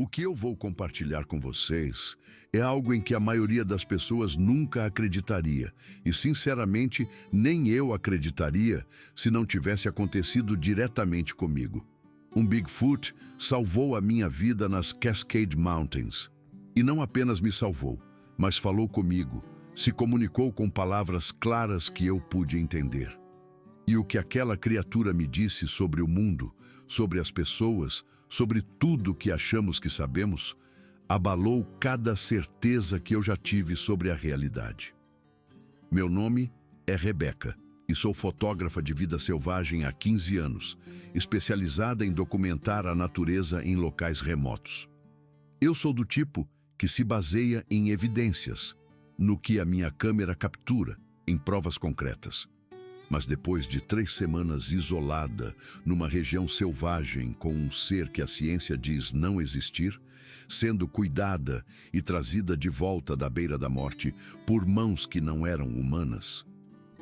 O que eu vou compartilhar com vocês é algo em que a maioria das pessoas nunca acreditaria, e sinceramente nem eu acreditaria se não tivesse acontecido diretamente comigo. Um Bigfoot salvou a minha vida nas Cascade Mountains. E não apenas me salvou, mas falou comigo, se comunicou com palavras claras que eu pude entender. E o que aquela criatura me disse sobre o mundo, sobre as pessoas, sobre tudo que achamos que sabemos, abalou cada certeza que eu já tive sobre a realidade. Meu nome é Rebeca e sou fotógrafa de vida selvagem há 15 anos, especializada em documentar a natureza em locais remotos. Eu sou do tipo que se baseia em evidências, no que a minha câmera captura, em provas concretas. Mas depois de 3 semanas isolada, numa região selvagem com um ser que a ciência diz não existir, sendo cuidada e trazida de volta da beira da morte por mãos que não eram humanas,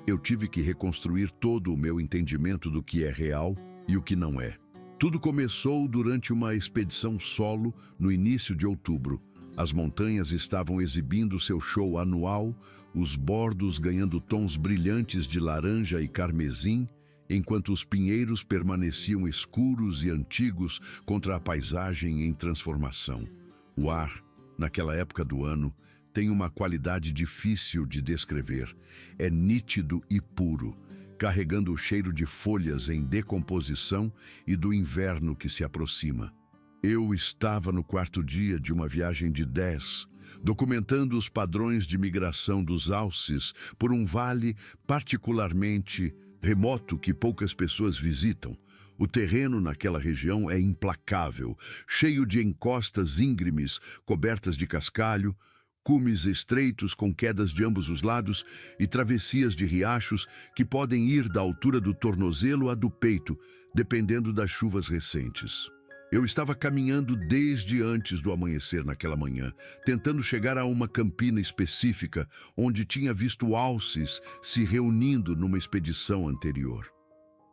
eu tive que reconstruir todo o meu entendimento do que é real e o que não é. Tudo começou durante uma expedição solo no início de outubro. As montanhas estavam exibindo seu show anual, os bordos ganhando tons brilhantes de laranja e carmesim, enquanto os pinheiros permaneciam escuros e antigos contra a paisagem em transformação. O ar, naquela época do ano, tem uma qualidade difícil de descrever. É nítido e puro, carregando o cheiro de folhas em decomposição e do inverno que se aproxima. Eu estava no 4º dia de uma viagem de 10, documentando os padrões de migração dos alces por um vale particularmente remoto que poucas pessoas visitam. O terreno naquela região é implacável, cheio de encostas íngremes cobertas de cascalho, cumes estreitos com quedas de ambos os lados e travessias de riachos que podem ir da altura do tornozelo à do peito, dependendo das chuvas recentes. Eu estava caminhando desde antes do amanhecer naquela manhã, tentando chegar a uma campina específica onde tinha visto alces se reunindo numa expedição anterior.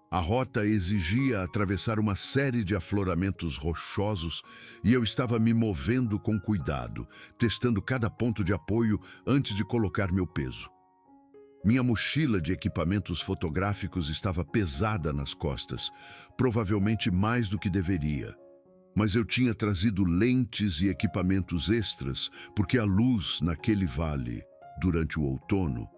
A rota exigia atravessar uma série de afloramentos rochosos e eu estava me movendo com cuidado, testando cada ponto de apoio antes de colocar meu peso. Minha mochila de equipamentos fotográficos estava pesada nas costas, provavelmente mais do que deveria. Mas eu tinha trazido lentes e equipamentos extras, porque a luz naquele vale, durante o outono,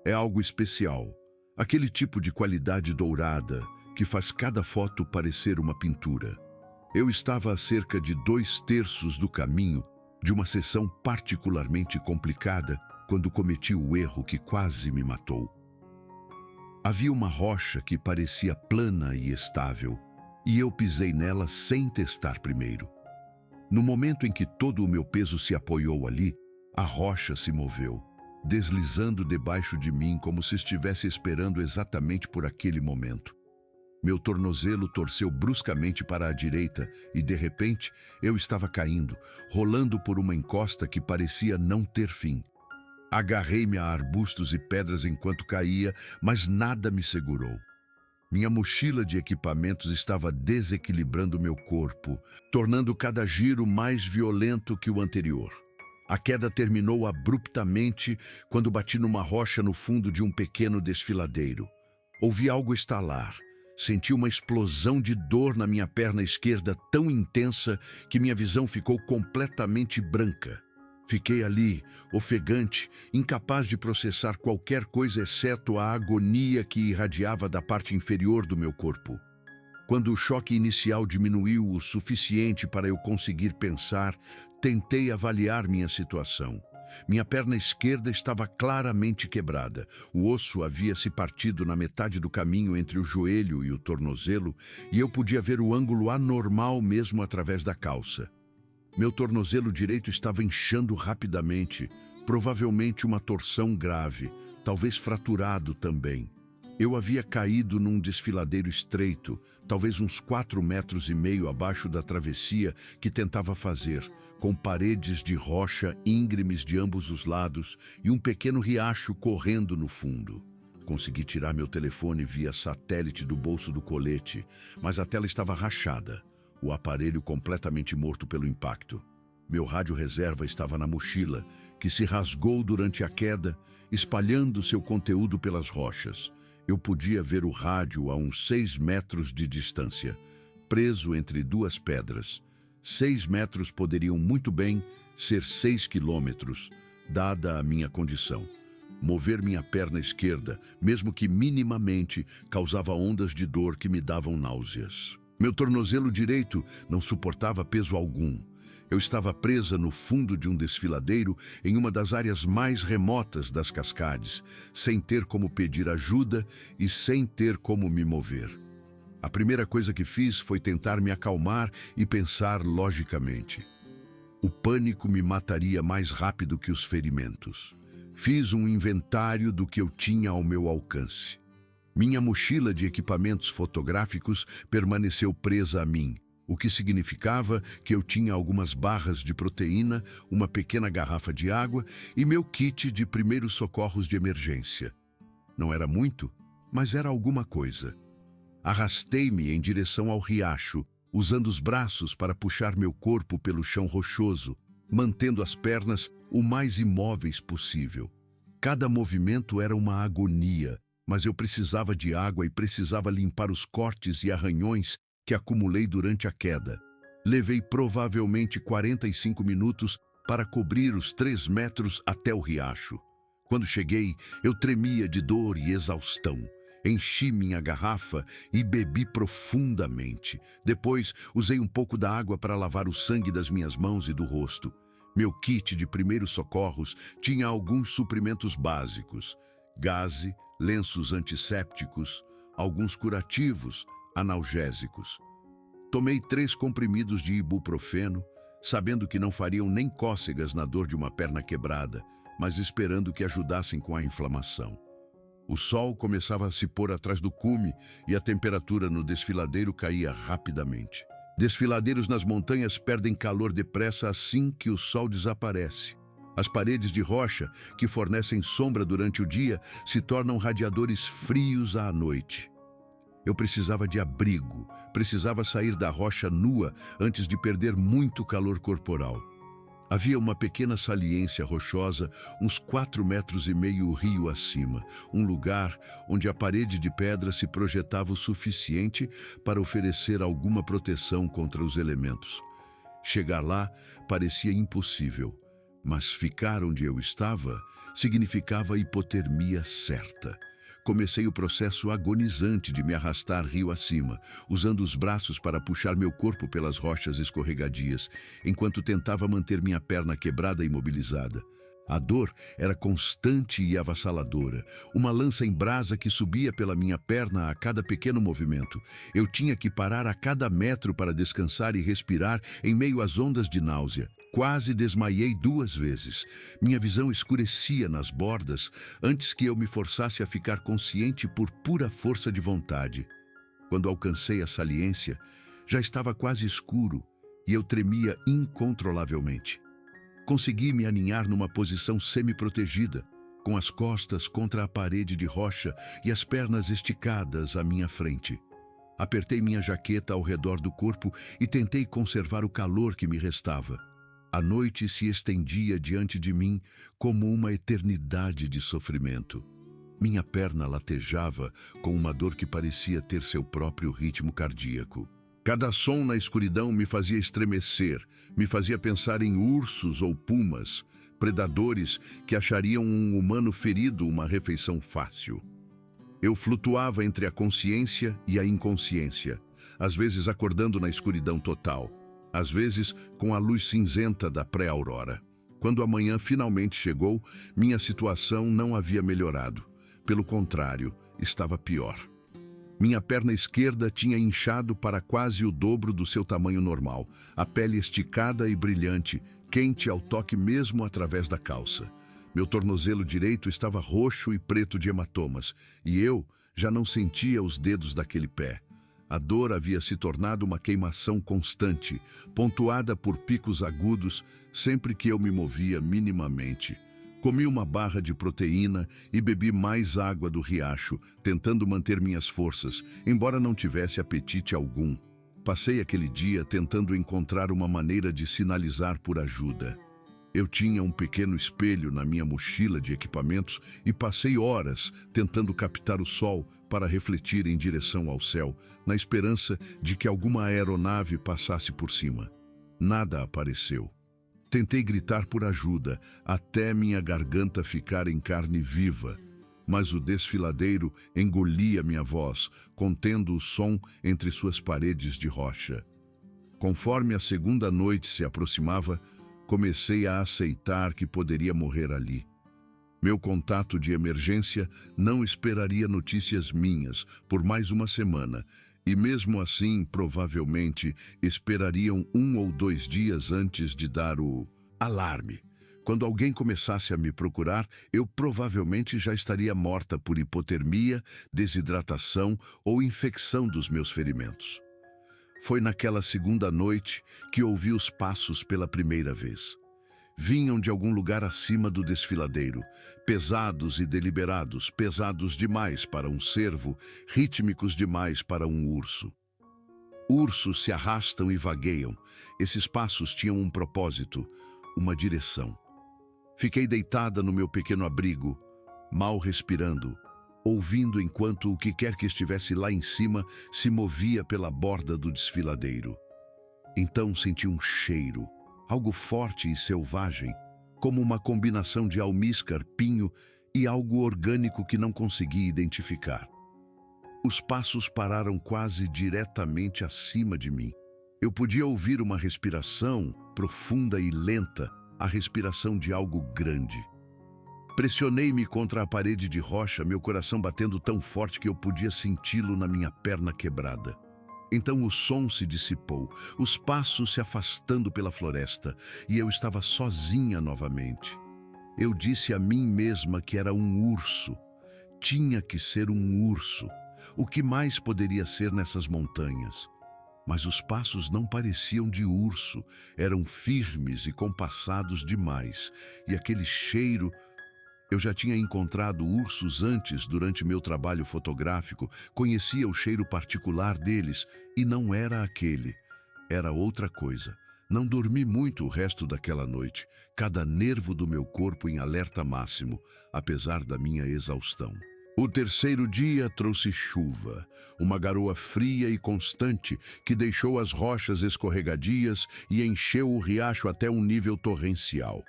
é algo especial. Aquele tipo de qualidade dourada que faz cada foto parecer uma pintura. Eu estava a cerca de 2/3 do caminho de uma sessão particularmente complicada quando cometi o erro que quase me matou. Havia uma rocha que parecia plana e estável, e eu pisei nela sem testar primeiro. No momento em que todo o meu peso se apoiou ali, a rocha se moveu, deslizando debaixo de mim como se estivesse esperando exatamente por aquele momento. Meu tornozelo torceu bruscamente para a direita e, de repente, eu estava caindo, rolando por uma encosta que parecia não ter fim. Agarrei-me a arbustos e pedras enquanto caía, mas nada me segurou. Minha mochila de equipamentos estava desequilibrando meu corpo, tornando cada giro mais violento que o anterior. A queda terminou abruptamente quando bati numa rocha no fundo de um pequeno desfiladeiro. Ouvi algo estalar. Senti uma explosão de dor na minha perna esquerda tão intensa que minha visão ficou completamente branca. Fiquei ali, ofegante, incapaz de processar qualquer coisa exceto a agonia que irradiava da parte inferior do meu corpo. Quando o choque inicial diminuiu o suficiente para eu conseguir pensar, tentei avaliar minha situação. Minha perna esquerda estava claramente quebrada. O osso havia se partido na metade do caminho entre o joelho e o tornozelo, e eu podia ver o ângulo anormal mesmo através da calça. Meu tornozelo direito estava inchando rapidamente, provavelmente uma torção grave, talvez fraturado também. Eu havia caído num desfiladeiro estreito, talvez uns 4,5 metros abaixo da travessia que tentava fazer, com paredes de rocha íngremes de ambos os lados e um pequeno riacho correndo no fundo. Consegui tirar meu telefone via satélite do bolso do colete, mas a tela estava rachada. o aparelho completamente morto pelo impacto. Meu rádio reserva estava na mochila, que se rasgou durante a queda, espalhando seu conteúdo pelas rochas. Eu podia ver o rádio a uns 6 metros de distância, preso entre duas pedras. 6 metros poderiam muito bem ser 6 quilômetros, dada a minha condição. Mover minha perna esquerda, mesmo que minimamente, causava ondas de dor que me davam náuseas. Meu tornozelo direito não suportava peso algum. Eu estava presa no fundo de um desfiladeiro em uma das áreas mais remotas das Cascades, sem ter como pedir ajuda e sem ter como me mover. A primeira coisa que fiz foi tentar me acalmar e pensar logicamente. O pânico me mataria mais rápido que os ferimentos. Fiz um inventário do que eu tinha ao meu alcance. Minha mochila de equipamentos fotográficos permaneceu presa a mim, o que significava que eu tinha algumas barras de proteína, uma pequena garrafa de água e meu kit de primeiros socorros de emergência. Não era muito, mas era alguma coisa. Arrastei-me em direção ao riacho, usando os braços para puxar meu corpo pelo chão rochoso, mantendo as pernas o mais imóveis possível. Cada movimento era uma agonia, mas eu precisava de água e precisava limpar os cortes e arranhões que acumulei durante a queda. Levei provavelmente 45 minutos para cobrir os 3 metros até o riacho. Quando cheguei, eu tremia de dor e exaustão. Enchi minha garrafa e bebi profundamente. Depois, usei um pouco da água para lavar o sangue das minhas mãos e do rosto. Meu kit de primeiros socorros tinha alguns suprimentos básicos: gaze, lenços antissépticos, alguns curativos, analgésicos. Tomei 3 comprimidos de ibuprofeno, sabendo que não fariam nem cócegas na dor de uma perna quebrada, mas esperando que ajudassem com a inflamação. O sol começava a se pôr atrás do cume e a temperatura no desfiladeiro caía rapidamente. Desfiladeiros nas montanhas perdem calor depressa assim que o sol desaparece. As paredes de rocha, que fornecem sombra durante o dia, se tornam radiadores frios à noite. Eu precisava de abrigo, precisava sair da rocha nua antes de perder muito calor corporal. Havia uma pequena saliência rochosa, uns 4,5 metros rio acima, um lugar onde a parede de pedra se projetava o suficiente para oferecer alguma proteção contra os elementos. Chegar lá parecia impossível, mas ficar onde eu estava significava hipotermia certa. Comecei o processo agonizante de me arrastar rio acima, usando os braços para puxar meu corpo pelas rochas escorregadias, enquanto tentava manter minha perna quebrada e imobilizada. A dor era constante e avassaladora, uma lança em brasa que subia pela minha perna a cada pequeno movimento. Eu tinha que parar a cada metro para descansar e respirar em meio às ondas de náusea. Quase desmaiei 2 vezes. Minha visão escurecia nas bordas antes que eu me forçasse a ficar consciente por pura força de vontade. Quando alcancei a saliência, já estava quase escuro e eu tremia incontrolavelmente. Consegui me aninhar numa posição semi-protegida, com as costas contra a parede de rocha e as pernas esticadas à minha frente. Apertei minha jaqueta ao redor do corpo e tentei conservar o calor que me restava. A noite se estendia diante de mim como uma eternidade de sofrimento. Minha perna latejava com uma dor que parecia ter seu próprio ritmo cardíaco. Cada som na escuridão me fazia estremecer, me fazia pensar em ursos ou pumas, predadores que achariam um humano ferido uma refeição fácil. Eu flutuava entre a consciência e a inconsciência, às vezes acordando na escuridão total, às vezes com a luz cinzenta da pré-aurora. Quando a manhã finalmente chegou, minha situação não havia melhorado. Pelo contrário, estava pior. Minha perna esquerda tinha inchado para quase o dobro do seu tamanho normal, a pele esticada e brilhante, quente ao toque mesmo através da calça. Meu tornozelo direito estava roxo e preto de hematomas, e eu já não sentia os dedos daquele pé. A dor havia se tornado uma queimação constante, pontuada por picos agudos sempre que eu me movia minimamente. Comi uma barra de proteína e bebi mais água do riacho, tentando manter minhas forças, embora não tivesse apetite algum. Passei aquele dia tentando encontrar uma maneira de sinalizar por ajuda. Eu tinha um pequeno espelho na minha mochila de equipamentos e passei horas tentando captar o sol para refletir em direção ao céu, na esperança de que alguma aeronave passasse por cima. Nada apareceu. Tentei gritar por ajuda, até minha garganta ficar em carne viva, mas o desfiladeiro engolia minha voz, contendo o som entre suas paredes de rocha. Conforme a segunda noite se aproximava, comecei a aceitar que poderia morrer ali. Meu contato de emergência não esperaria notícias minhas por mais uma semana, e mesmo assim, provavelmente, esperariam 1 ou 2 dias antes de dar o alarme. Quando alguém começasse a me procurar, eu provavelmente já estaria morta por hipotermia, desidratação ou infecção dos meus ferimentos. Foi naquela segunda noite que ouvi os passos pela primeira vez. Vinham de algum lugar acima do desfiladeiro, pesados e deliberados, pesados demais para um cervo, rítmicos demais para um urso. Ursos se arrastam e vagueiam. Esses passos tinham um propósito, uma direção. Fiquei deitada no meu pequeno abrigo, mal respirando, ouvindo enquanto o que quer que estivesse lá em cima se movia pela borda do desfiladeiro. Então senti um cheiro, algo forte e selvagem, como uma combinação de almíscar, pinho e algo orgânico que não consegui identificar. Os passos pararam quase diretamente acima de mim. Eu podia ouvir uma respiração profunda e lenta, a respiração de algo grande. Pressionei-me contra a parede de rocha, meu coração batendo tão forte que eu podia senti-lo na minha perna quebrada. Então o som se dissipou, os passos se afastando pela floresta, e eu estava sozinha novamente. Eu disse a mim mesma que era um urso. Tinha que ser um urso. O que mais poderia ser nessas montanhas? Mas os passos não pareciam de urso, eram firmes e compassados demais, e aquele cheiro... Eu já tinha encontrado ursos antes durante meu trabalho fotográfico, conhecia o cheiro particular deles e não era aquele, era outra coisa. Não dormi muito o resto daquela noite, cada nervo do meu corpo em alerta máximo, apesar da minha exaustão. O terceiro dia trouxe chuva, uma garoa fria e constante que deixou as rochas escorregadias e encheu o riacho até um nível torrencial.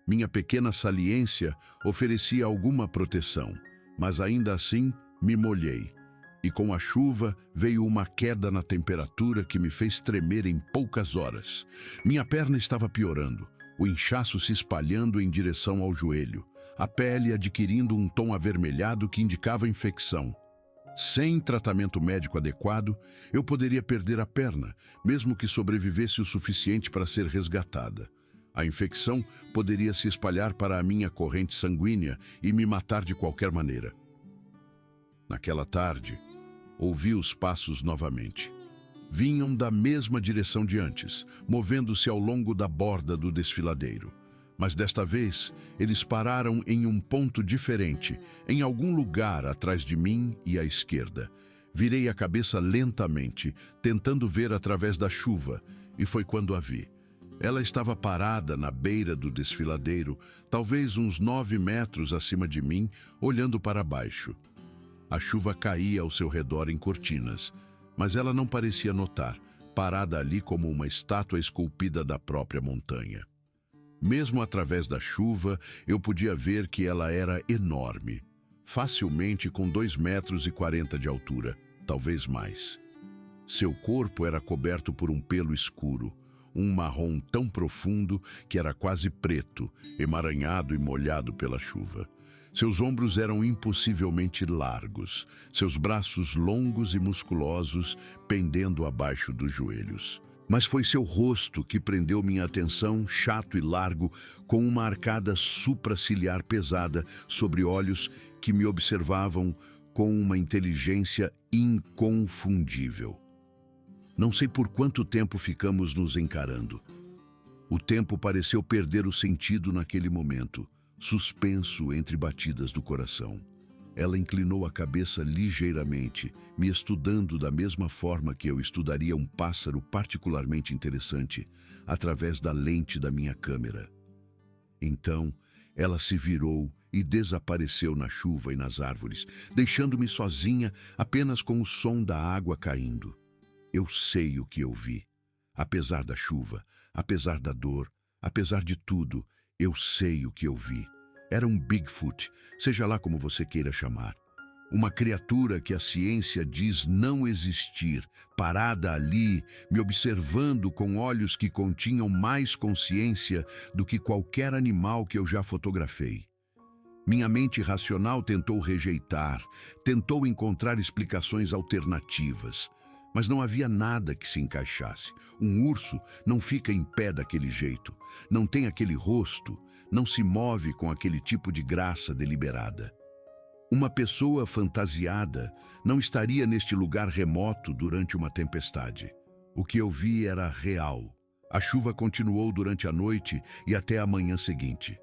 Minha pequena saliência oferecia alguma proteção, mas ainda assim me molhei. E com a chuva veio uma queda na temperatura que me fez tremer em poucas horas. Minha perna estava piorando, o inchaço se espalhando em direção ao joelho, a pele adquirindo um tom avermelhado que indicava infecção. Sem tratamento médico adequado, eu poderia perder a perna, mesmo que sobrevivesse o suficiente para ser resgatada. A infecção poderia se espalhar para a minha corrente sanguínea e me matar de qualquer maneira. Naquela tarde, ouvi os passos novamente. Vinham da mesma direção de antes, movendo-se ao longo da borda do desfiladeiro. Mas desta vez, eles pararam em um ponto diferente, em algum lugar atrás de mim e à esquerda. Virei a cabeça lentamente, tentando ver através da chuva, e foi quando a vi. Ela estava parada na beira do desfiladeiro, talvez uns 9 metros acima de mim, olhando para baixo. A chuva caía ao seu redor em cortinas, mas ela não parecia notar, parada ali como uma estátua esculpida da própria montanha. Mesmo através da chuva, eu podia ver que ela era enorme, facilmente com 2,40 metros de altura, talvez mais. Seu corpo era coberto por um pelo escuro, um marrom tão profundo que era quase preto, emaranhado e molhado pela chuva. Seus ombros eram impossivelmente largos, seus braços longos e musculosos pendendo abaixo dos joelhos. Mas foi seu rosto que prendeu minha atenção, chato e largo, com uma arcada supraciliar pesada sobre olhos que me observavam com uma inteligência inconfundível. Não sei por quanto tempo ficamos nos encarando. O tempo pareceu perder o sentido naquele momento, suspenso entre batidas do coração. Ela inclinou a cabeça ligeiramente, me estudando da mesma forma que eu estudaria um pássaro particularmente interessante, através da lente da minha câmera. Então, ela se virou e desapareceu na chuva e nas árvores, deixando-me sozinha apenas com o som da água caindo. Eu sei o que eu vi. Apesar da chuva, apesar da dor, apesar de tudo, eu sei o que eu vi. Era um Bigfoot, seja lá como você queira chamar. Uma criatura que a ciência diz não existir, parada ali, me observando com olhos que continham mais consciência do que qualquer animal que eu já fotografei. Minha mente racional tentou rejeitar, tentou encontrar explicações alternativas, mas não havia nada que se encaixasse. Um urso não fica em pé daquele jeito, não tem aquele rosto, não se move com aquele tipo de graça deliberada. Uma pessoa fantasiada não estaria neste lugar remoto durante uma tempestade. O que eu vi era real. A chuva continuou durante a noite e até a manhã seguinte.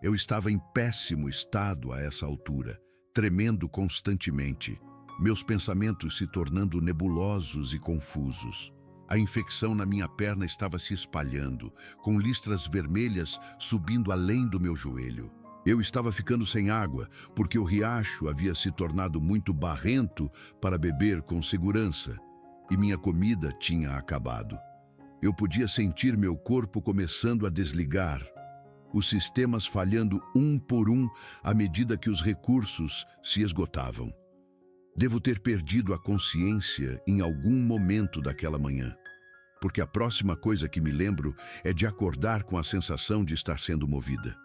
Eu estava em péssimo estado a essa altura, tremendo constantemente, meus pensamentos se tornando nebulosos e confusos. A infecção na minha perna estava se espalhando, com listras vermelhas subindo além do meu joelho. Eu estava ficando sem água, porque o riacho havia se tornado muito barrento para beber com segurança, e minha comida tinha acabado. Eu podia sentir meu corpo começando a desligar, os sistemas falhando um por um à medida que os recursos se esgotavam. Devo ter perdido a consciência em algum momento daquela manhã, porque a próxima coisa que me lembro é de acordar com a sensação de estar sendo movida.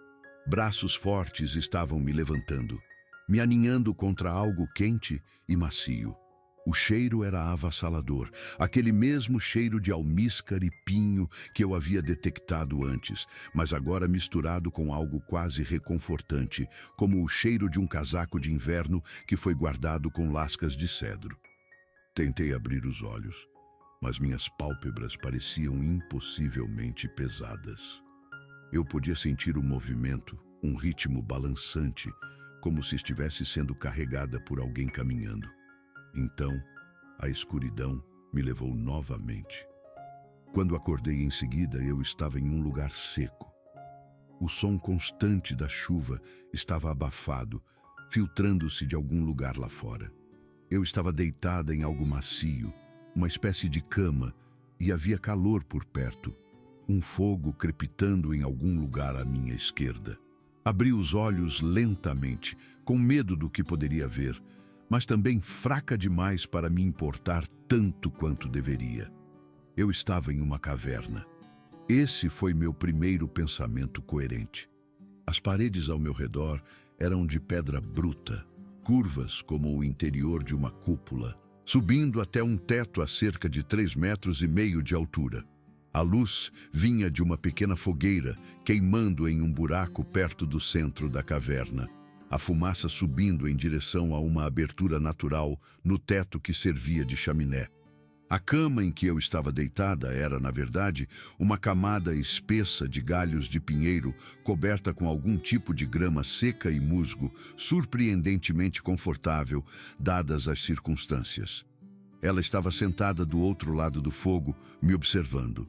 Braços fortes estavam me levantando, me aninhando contra algo quente e macio. O cheiro era avassalador, aquele mesmo cheiro de almíscar e pinho que eu havia detectado antes, mas agora misturado com algo quase reconfortante, como o cheiro de um casaco de inverno que foi guardado com lascas de cedro. Tentei abrir os olhos, mas minhas pálpebras pareciam impossivelmente pesadas. Eu podia sentir o movimento, um ritmo balançante, como se estivesse sendo carregada por alguém caminhando. Então, a escuridão me levou novamente. Quando acordei em seguida, eu estava em um lugar seco. O som constante da chuva estava abafado, filtrando-se de algum lugar lá fora. Eu estava deitada em algo macio, uma espécie de cama, e havia calor por perto. Um fogo crepitando em algum lugar à minha esquerda. Abri os olhos lentamente, com medo do que poderia ver, mas também fraca demais para me importar tanto quanto deveria. Eu estava em uma caverna. Esse foi meu primeiro pensamento coerente. As paredes ao meu redor eram de pedra bruta, curvas como o interior de uma cúpula, subindo até um teto a cerca de 3,5 metros de altura. A luz vinha de uma pequena fogueira, queimando em um buraco perto do centro da caverna. A fumaça subindo em direção a uma abertura natural no teto que servia de chaminé. A cama em que eu estava deitada era, na verdade, uma camada espessa de galhos de pinheiro coberta com algum tipo de grama seca e musgo, surpreendentemente confortável, dadas as circunstâncias. Ela estava sentada do outro lado do fogo, me observando.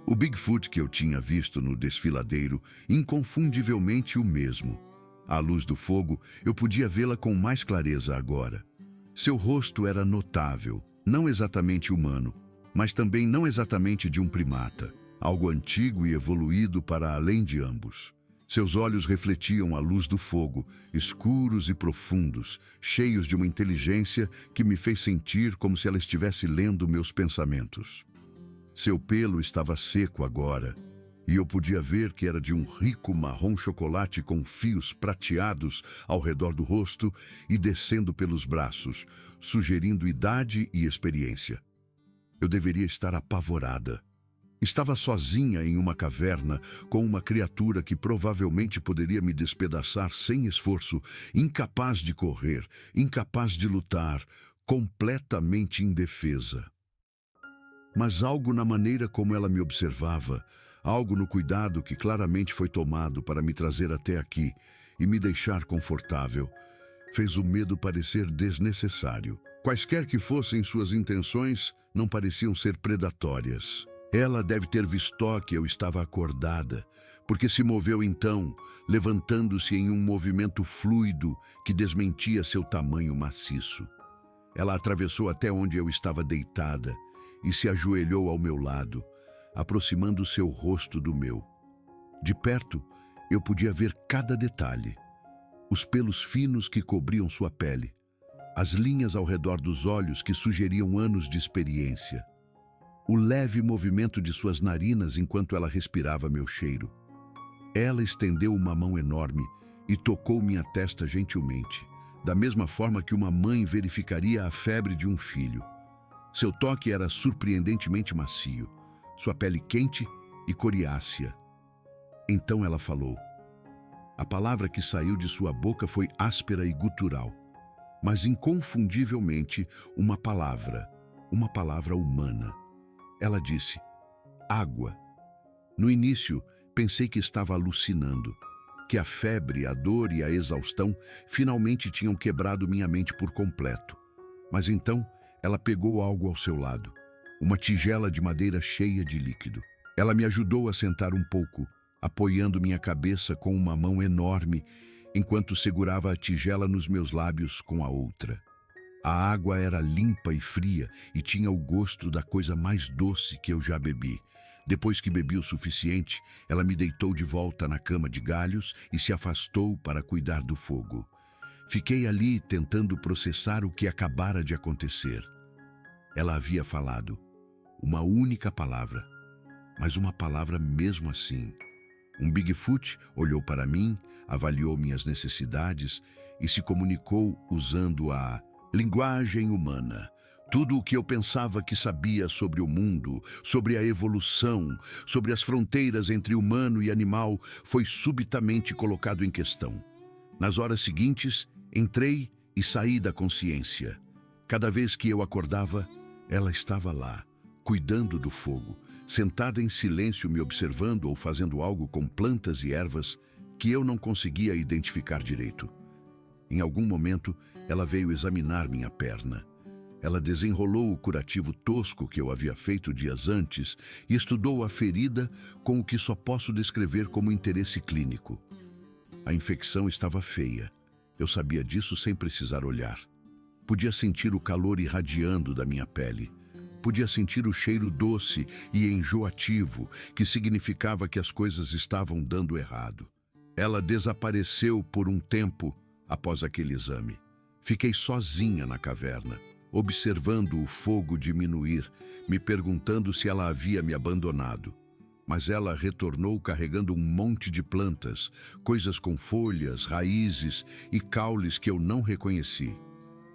O Bigfoot que eu tinha visto no desfiladeiro, inconfundivelmente o mesmo. À luz do fogo, eu podia vê-la com mais clareza agora. Seu rosto era notável, não exatamente humano, mas também não exatamente de um primata, algo antigo e evoluído para além de ambos. Seus olhos refletiam a luz do fogo, escuros e profundos, cheios de uma inteligência que me fez sentir como se ela estivesse lendo meus pensamentos. Seu pelo estava seco agora, e eu podia ver que era de um rico marrom chocolate com fios prateados ao redor do rosto e descendo pelos braços, sugerindo idade e experiência. Eu deveria estar apavorada. Estava sozinha em uma caverna com uma criatura que provavelmente poderia me despedaçar sem esforço, incapaz de correr, incapaz de lutar, completamente indefesa. Mas algo na maneira como ela me observava, algo no cuidado que claramente foi tomado para me trazer até aqui e me deixar confortável, fez o medo parecer desnecessário. Quaisquer que fossem suas intenções, não pareciam ser predatórias. Ela deve ter visto que eu estava acordada, porque se moveu então, levantando-se em um movimento fluido que desmentia seu tamanho maciço. Ela atravessou até onde eu estava deitada e se ajoelhou ao meu lado, aproximando seu rosto do meu. De perto, eu podia ver cada detalhe. Os pelos finos que cobriam sua pele, as linhas ao redor dos olhos que sugeriam anos de experiência, o leve movimento de suas narinas enquanto ela respirava meu cheiro. Ela estendeu uma mão enorme e tocou minha testa gentilmente, da mesma forma que uma mãe verificaria a febre de um filho. Seu toque era surpreendentemente macio, sua pele quente e coriácea. Então ela falou. A palavra que saiu de sua boca foi áspera e gutural, mas inconfundivelmente uma palavra humana. Ela disse, água. No início, pensei que estava alucinando, que a febre, a dor e a exaustão finalmente tinham quebrado minha mente por completo. Mas então, ela pegou algo ao seu lado, uma tigela de madeira cheia de líquido. Ela me ajudou a sentar um pouco, apoiando minha cabeça com uma mão enorme, enquanto segurava a tigela nos meus lábios com a outra. A água era limpa e fria e tinha o gosto da coisa mais doce que eu já bebi. Depois que bebi o suficiente, ela me deitou de volta na cama de galhos e se afastou para cuidar do fogo. Fiquei ali tentando processar o que acabara de acontecer. Ela havia falado uma única palavra, mas uma palavra mesmo assim. Um Bigfoot olhou para mim, avaliou minhas necessidades e se comunicou usando a linguagem humana. Tudo o que eu pensava que sabia sobre o mundo, sobre a evolução, sobre as fronteiras entre humano e animal, foi subitamente colocado em questão. Nas horas seguintes, entrei e saí da consciência. Cada vez que eu acordava, ela estava lá, cuidando do fogo, sentada em silêncio me observando ou fazendo algo com plantas e ervas que eu não conseguia identificar direito. Em algum momento, ela veio examinar minha perna. Ela desenrolou o curativo tosco que eu havia feito dias antes e estudou a ferida com o que só posso descrever como interesse clínico. A infecção estava feia. Eu sabia disso sem precisar olhar. Podia sentir o calor irradiando da minha pele. Podia sentir o cheiro doce e enjoativo, que significava que as coisas estavam dando errado. Ela desapareceu por um tempo após aquele exame. Fiquei sozinha na caverna, observando o fogo diminuir, me perguntando se ela havia me abandonado. Mas ela retornou carregando um monte de plantas, coisas com folhas, raízes e caules que eu não reconheci.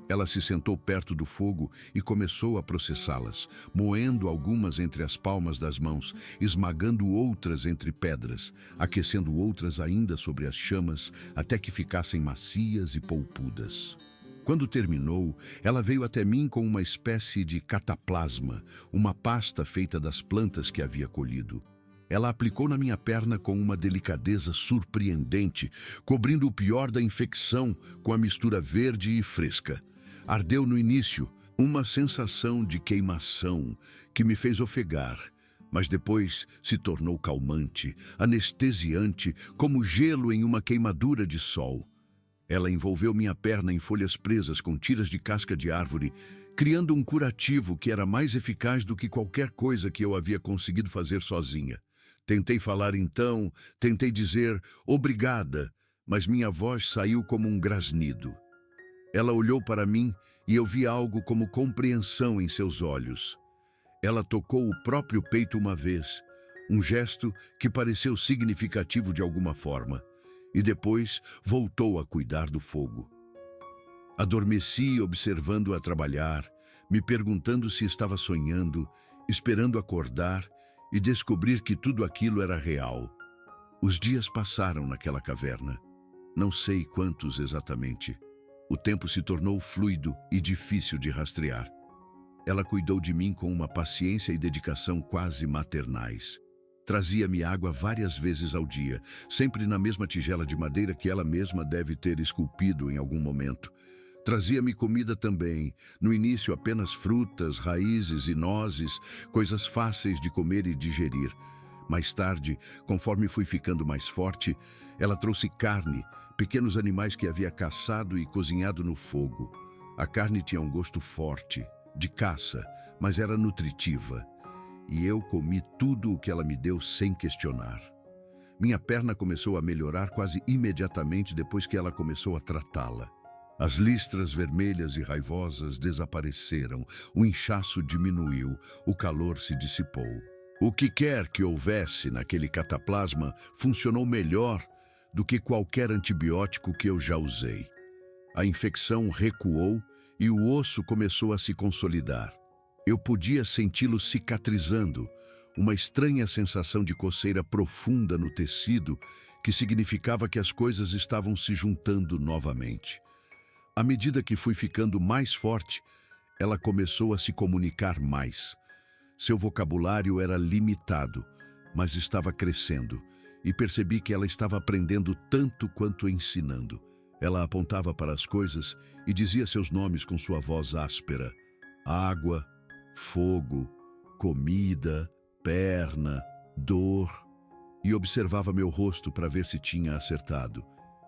Ela se sentou perto do fogo e começou a processá-las, moendo algumas entre as palmas das mãos, esmagando outras entre pedras, aquecendo outras ainda sobre as chamas, até que ficassem macias e polpudas. Quando terminou, ela veio até mim com uma espécie de cataplasma, uma pasta feita das plantas que havia colhido. Ela aplicou na minha perna com uma delicadeza surpreendente, cobrindo o pior da infecção com a mistura verde e fresca. Ardeu no início, uma sensação de queimação que me fez ofegar, mas depois se tornou calmante, anestesiante, como gelo em uma queimadura de sol. Ela envolveu minha perna em folhas presas com tiras de casca de árvore, criando um curativo que era mais eficaz do que qualquer coisa que eu havia conseguido fazer sozinha. Tentei falar então, tentei dizer obrigada, mas minha voz saiu como um grasnido. Ela olhou para mim e eu vi algo como compreensão em seus olhos. Ela tocou o próprio peito uma vez, um gesto que pareceu significativo de alguma forma, e depois voltou a cuidar do fogo. Adormeci observando-a trabalhar, me perguntando se estava sonhando, esperando acordar e descobrir que tudo aquilo era real. Os dias passaram naquela caverna. Não sei quantos exatamente. O tempo se tornou fluido e difícil de rastrear. Ela cuidou de mim com uma paciência e dedicação quase maternais. Trazia-me água várias vezes ao dia, sempre na mesma tigela de madeira que ela mesma deve ter esculpido em algum momento. Trazia-me comida também, no início apenas frutas, raízes e nozes, coisas fáceis de comer e digerir. Mais tarde, conforme fui ficando mais forte, ela trouxe carne, pequenos animais que havia caçado e cozinhado no fogo. A carne tinha um gosto forte, de caça, mas era nutritiva. E eu comi tudo o que ela me deu sem questionar. Minha perna começou a melhorar quase imediatamente depois que ela começou a tratá-la. As listras vermelhas e raivosas desapareceram, o inchaço diminuiu, o calor se dissipou. O que quer que houvesse naquele cataplasma funcionou melhor do que qualquer antibiótico que eu já usei. A infecção recuou e o osso começou a se consolidar. Eu podia senti-lo cicatrizando, uma estranha sensação de coceira profunda no tecido que significava que as coisas estavam se juntando novamente. À medida que fui ficando mais forte, ela começou a se comunicar mais. Seu vocabulário era limitado, mas estava crescendo, e percebi que ela estava aprendendo tanto quanto ensinando. Ela apontava para as coisas e dizia seus nomes com sua voz áspera: água, fogo, comida, perna, dor, e observava meu rosto para ver se tinha acertado.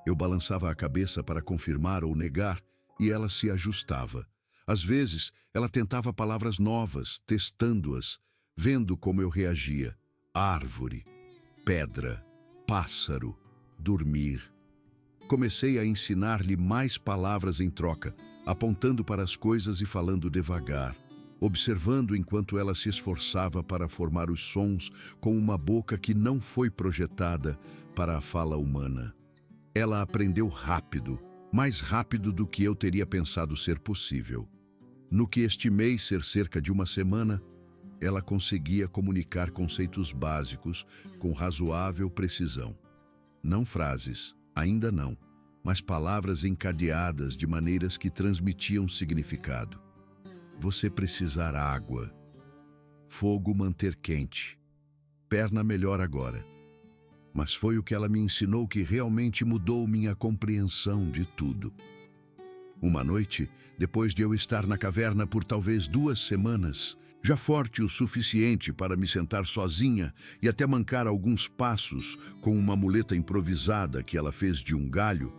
Eu balançava a cabeça para confirmar ou negar, e ela se ajustava. Às vezes, ela tentava palavras novas, testando-as, vendo como eu reagia. Árvore, pedra, pássaro, dormir. Comecei a ensinar-lhe mais palavras em troca, apontando para as coisas e falando devagar, observando enquanto ela se esforçava para formar os sons com uma boca que não foi projetada para a fala humana. Ela aprendeu rápido, mais rápido do que eu teria pensado ser possível. No que estimei ser cerca de uma semana, ela conseguia comunicar conceitos básicos com razoável precisão. Não frases, ainda não, mas palavras encadeadas de maneiras que transmitiam significado. Você precisar água. Fogo manter quente. Perna melhor agora. Mas foi o que ela me ensinou que realmente mudou minha compreensão de tudo. Uma noite, depois de eu estar na caverna por talvez 2 semanas, já forte o suficiente para me sentar sozinha e até mancar alguns passos com uma muleta improvisada que ela fez de um galho,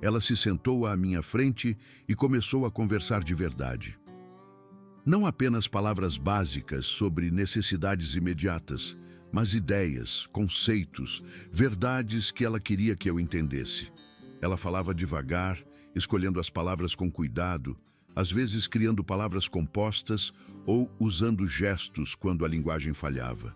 ela se sentou à minha frente e começou a conversar de verdade. Não apenas palavras básicas sobre necessidades imediatas, mas ideias, conceitos, verdades que ela queria que eu entendesse. Ela falava devagar, escolhendo as palavras com cuidado, às vezes criando palavras compostas ou usando gestos quando a linguagem falhava.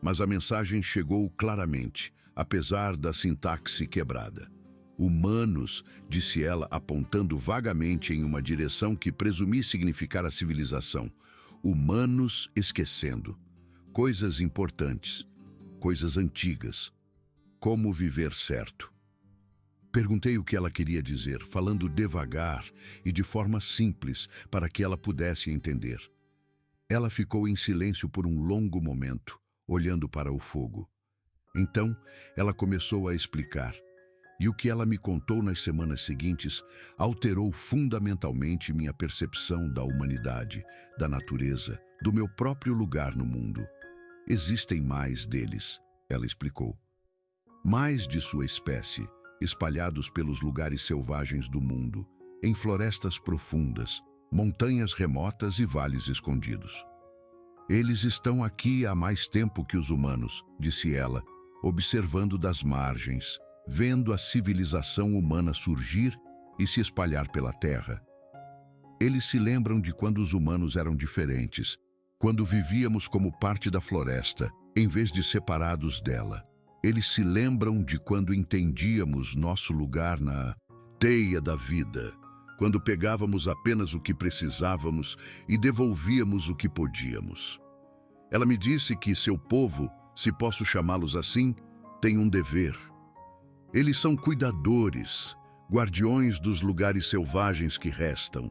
Mas a mensagem chegou claramente, apesar da sintaxe quebrada. Humanos, disse ela, apontando vagamente em uma direção que presumi significar a civilização. Humanos esquecendo. Coisas importantes, coisas antigas. Como viver certo. Perguntei o que ela queria dizer, falando devagar e de forma simples para que ela pudesse entender. Ela ficou em silêncio por um longo momento, olhando para o fogo. Então, ela começou a explicar. E o que ela me contou nas semanas seguintes alterou fundamentalmente minha percepção da humanidade, da natureza, do meu próprio lugar no mundo. Existem mais deles, ela explicou. Mais de sua espécie, espalhados pelos lugares selvagens do mundo, em florestas profundas, montanhas remotas e vales escondidos. Eles estão aqui há mais tempo que os humanos, disse ela, observando das margens, vendo a civilização humana surgir e se espalhar pela terra. Eles se lembram de quando os humanos eram diferentes, quando vivíamos como parte da floresta, em vez de separados dela. Eles se lembram de quando entendíamos nosso lugar na teia da vida, quando pegávamos apenas o que precisávamos e devolvíamos o que podíamos. Ela me disse que seu povo, se posso chamá-los assim, tem um dever. Eles são cuidadores, guardiões dos lugares selvagens que restam.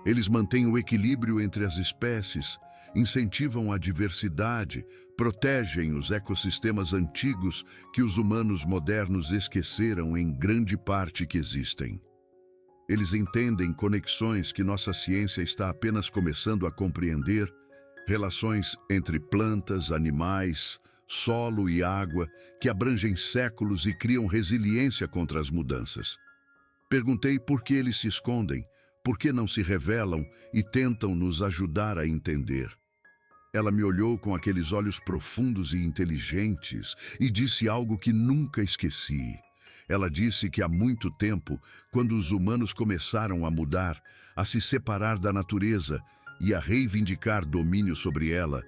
Eles mantêm o equilíbrio entre as espécies, incentivam a diversidade, protegem os ecossistemas antigos que os humanos modernos esqueceram em grande parte que existem. Eles entendem conexões que nossa ciência está apenas começando a compreender, relações entre plantas, animais, solo e água que abrangem séculos e criam resiliência contra as mudanças. Perguntei por que eles se escondem, por que não se revelam e tentam nos ajudar a entender. Ela me olhou com aqueles olhos profundos e inteligentes e disse algo que nunca esqueci. Ela disse que há muito tempo, quando os humanos começaram a mudar, a se separar da natureza e a reivindicar domínio sobre ela,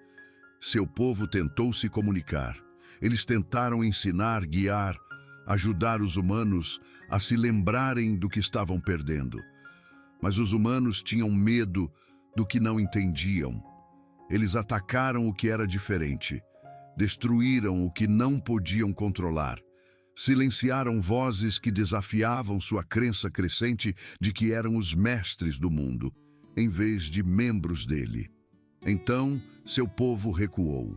seu povo tentou se comunicar. Eles tentaram ensinar, guiar, ajudar os humanos a se lembrarem do que estavam perdendo. Mas os humanos tinham medo do que não entendiam. Eles atacaram o que era diferente, destruíram o que não podiam controlar, silenciaram vozes que desafiavam sua crença crescente de que eram os mestres do mundo, em vez de membros dele. Então, seu povo recuou.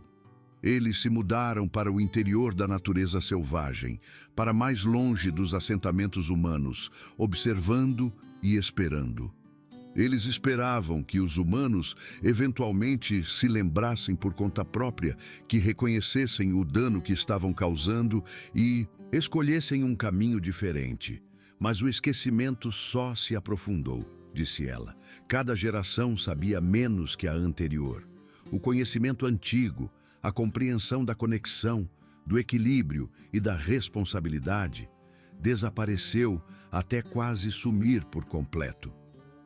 Eles se mudaram para o interior da natureza selvagem, para mais longe dos assentamentos humanos, observando e esperando. Eles esperavam que os humanos eventualmente se lembrassem por conta própria, que reconhecessem o dano que estavam causando e escolhessem um caminho diferente. Mas o esquecimento só se aprofundou, disse ela. Cada geração sabia menos que a anterior. O conhecimento antigo, a compreensão da conexão, do equilíbrio e da responsabilidade desapareceu até quase sumir por completo.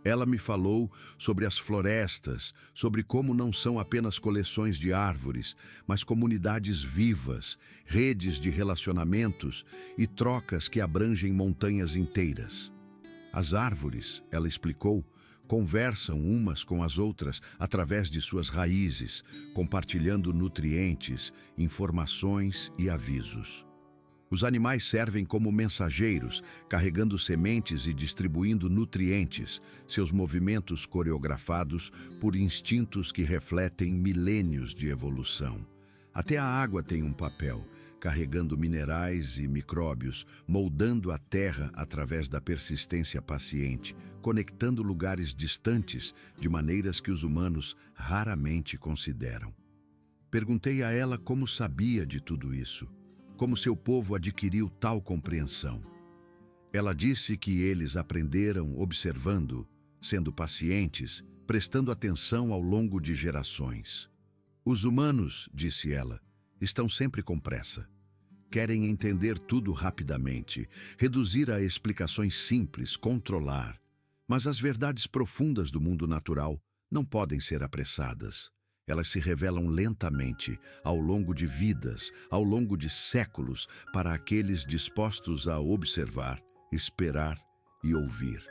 Ela me falou sobre as florestas, sobre como não são apenas coleções de árvores, mas comunidades vivas, redes de relacionamentos e trocas que abrangem montanhas inteiras. As árvores, ela explicou, conversam umas com as outras através de suas raízes, compartilhando nutrientes, informações e avisos. Os animais servem como mensageiros, carregando sementes e distribuindo nutrientes, seus movimentos coreografados por instintos que refletem milênios de evolução. Até a água tem um papel, carregando minerais e micróbios, moldando a terra através da persistência paciente, conectando lugares distantes de maneiras que os humanos raramente consideram. Perguntei a ela como sabia de tudo isso. Como seu povo adquiriu tal compreensão. Ela disse que eles aprenderam observando, sendo pacientes, prestando atenção ao longo de gerações. Os humanos, disse ela, estão sempre com pressa. Querem entender tudo rapidamente, reduzir a explicações simples, controlar. Mas as verdades profundas do mundo natural não podem ser apressadas. Elas se revelam lentamente, ao longo de vidas, ao longo de séculos, para aqueles dispostos a observar, esperar e ouvir.